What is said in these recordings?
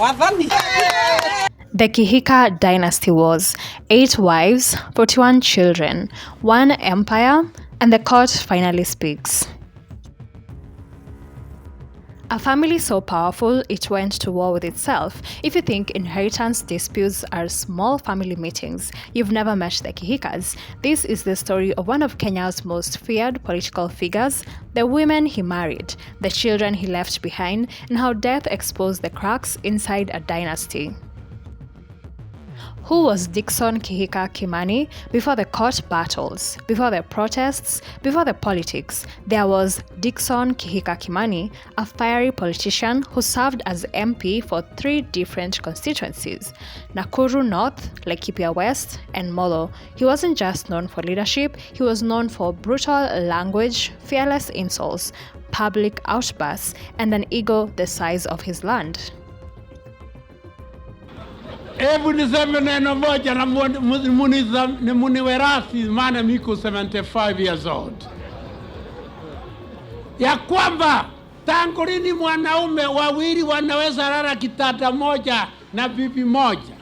The Kihika Dynasty was 8 wives, 41 children, 1 empire, and the court finally speaks. A family so powerful it went to war with itself. If you think inheritance disputes are small family meetings, you've never met the Kihikas. This is the story of one of Kenya's most feared political figures, the women he married, the children he left behind, and how death exposed the cracks inside a dynasty. Who was Dickson Kihika Kimani? Before the court battles, before the protests, before the politics, there was Dickson Kihika Kimani, a fiery politician who served as MP for 3 different constituencies: Nakuru North, Laikipia West, and Molo. He wasn't just known for leadership, he was known for brutal language, fearless insults, public outbursts, and an ego the size of his land. Hebu niseme neno moja na muniwe rasi, maana miko 75 years old, ya kwamba tangu lini mwanaume wawili wanaweza lala kitanda moja na bibi moja?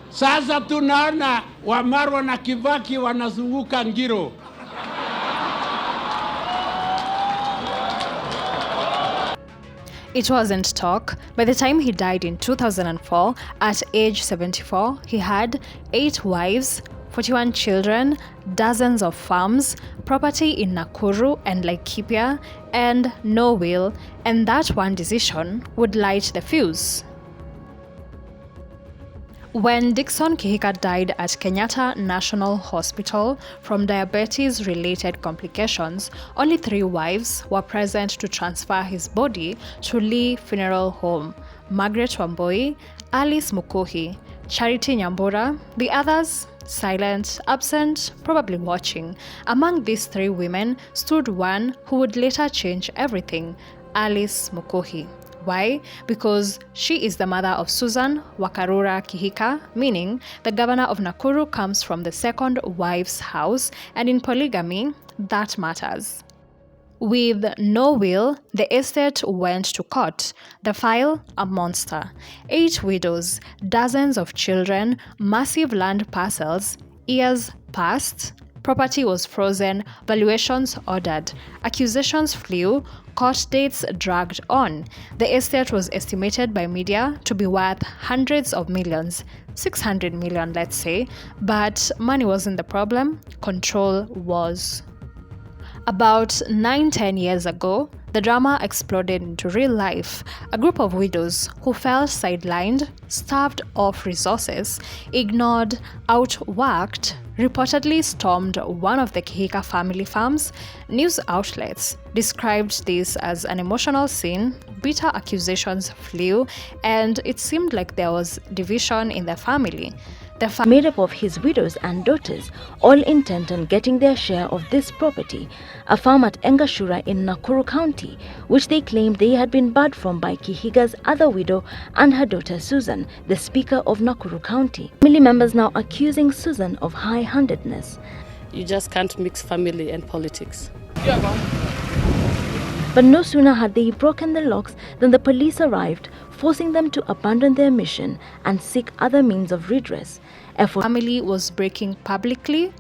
Sasa tunaona Wamarwa na Kibaki wanazunguka Ngiro. It wasn't talk. By the time he died in 2004, at age 74, he had 8 wives, 41 children, dozens of farms, property in Nakuru and Laikipia, and no will, and that one decision would light the fuse. When Dickson Kihika died at Kenyatta National Hospital from diabetes-related complications, only 3 wives were present to transfer his body to Lee Funeral Home: Margaret Wamboi, Alice Mukuhi, Charity Nyambura, the others silent, absent, probably watching. Among these 3 women stood one who would later change everything: Alice Mukuhi. Why? Because she is the mother of Susan Wakarura Kihika, meaning the governor of Nakuru comes from the second wife's house, and in polygamy, that matters. With no will, the estate went to court. The file, a monster. 8 widows, dozens of children, massive land parcels, years passed, property was frozen, valuations ordered, accusations flew, court dates dragged on. The estate was estimated by media to be worth hundreds of millions, 600 million let's say, but money wasn't the problem, control was. About 9-10 years ago, the drama exploded into real life. A group of widows who felt sidelined, starved of resources, ignored, outworked, reportedly stormed one of the Kihika family farms. News outlets described this as an emotional scene, bitter accusations flew, and it seemed like there was division in the family. Made up of his widows and daughters, all intent on getting their share of this property, a farm at Engashura in Nakuru County, which they claimed they had been barred from by Kihiga's other widow and her daughter Susan, the Speaker of Nakuru County. Family members now accusing Susan of high-handedness. You just can't mix family and politics. But no sooner had they broken the locks than the police arrived, forcing them to abandon their mission and seek other means of redress. The family was breaking publicly,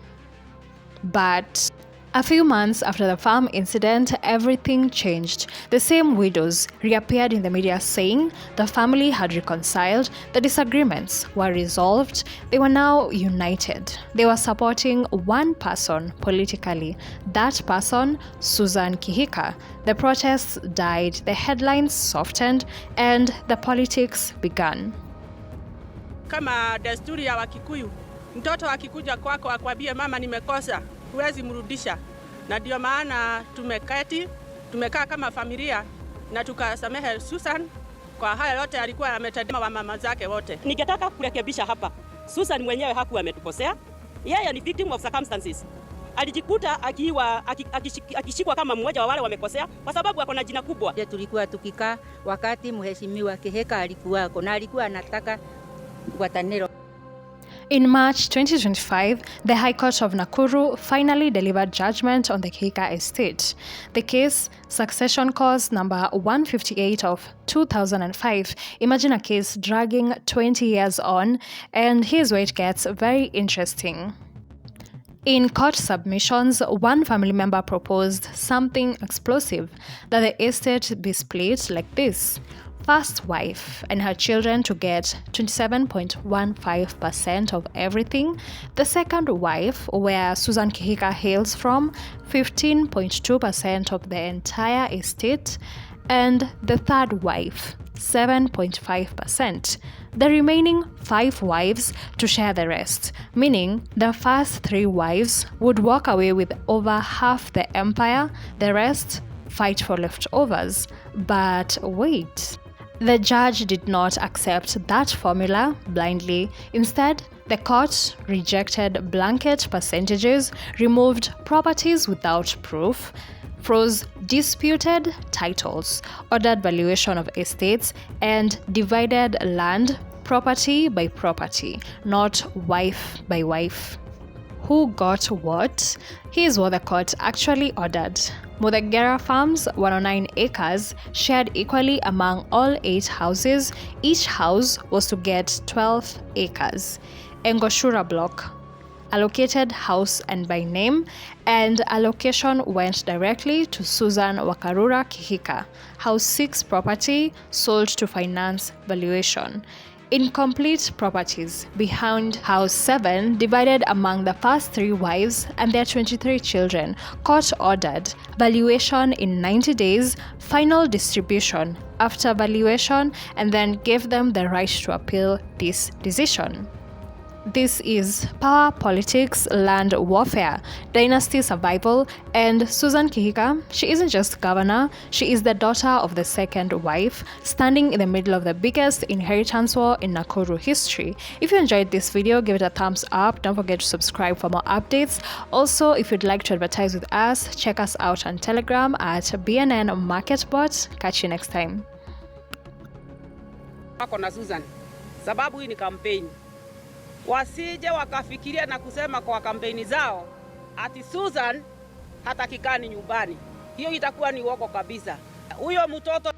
but a few months after the farm incident, everything changed. The same widows reappeared in the media saying the family had reconciled, the disagreements were resolved, they were now united. They were supporting one person politically, that person, Susan Kihika. The protests died, the headlines softened, and the politics began. Kama desturi ya Wakikuyu, mtoto akikuja kwako akwambie mama nimekosa, huwezi mrudisha. Na ndio maana tumekaa kama familia na tukasamehe Susan kwa haya yote alikuwa ametendea wa mama zake wote. Ningetaka kurekebisha hapa. Susan mwenyewe hakuwa ametukosea. Yeye ni victim of circumstances. Alijikuta akishikwa kama mmoja wa wale wamekosea kwa sababu ako na jina kubwa. Tulikuwa tukikaa wakati mheshimiwa Kihika alikuwako na alikuwa anataka watanero. In March 2025, the High Court of Nakuru finally delivered judgment on the Kihika estate. The case, Succession Cause number 158 of 2005. Imagine a case dragging 20 years on, and here's where it gets very interesting. In court submissions, one family member proposed something explosive, that the estate be split like this. First wife and her children to get 27.15% of everything. The second wife, where Susan Kihika hails from, 15.2% of the entire estate. And the third wife, 7.5%. The remaining 5 wives to share the rest, meaning the first 3 wives would walk away with over half the empire, the rest fight for leftovers. But wait. The judge did not accept that formula blindly. Instead, the court rejected blanket percentages, removed properties without proof, froze disputed titles, ordered valuation of estates, and divided land property by property, not wife by wife. Who got what? Here's what the court actually ordered. Mudhagera Farms, 109 acres, shared equally among all 8 houses. Each house was to get 12 acres. Engoshura Block, allocated house and by name, and allocation went directly to Susan Wakarura Kihika. House 6 property sold to finance valuation. Incomplete properties behind House 7 divided among the first 3 wives and their 23 children. Court ordered valuation in 90 days, final distribution after valuation, and then gave them the right to appeal this decision. This is power politics, land warfare, dynasty survival, and Susan Kihika, she isn't just governor, she is the daughter of the second wife, standing in the middle of the biggest inheritance war in Nakuru history. If you enjoyed this video, give it a thumbs up. Don't forget to subscribe for more updates. Also, if you'd like to advertise with us, check us out on Telegram at BNN MarketBot. Catch you next time. Wako na Susan, sababu hii ni kampeni. Wasije wakafikiria na kusema kwa kampeni zao ati Susan hatakikani nyumbani. Hiyo itakuwa ni uongo kabisa. Huyo mtoto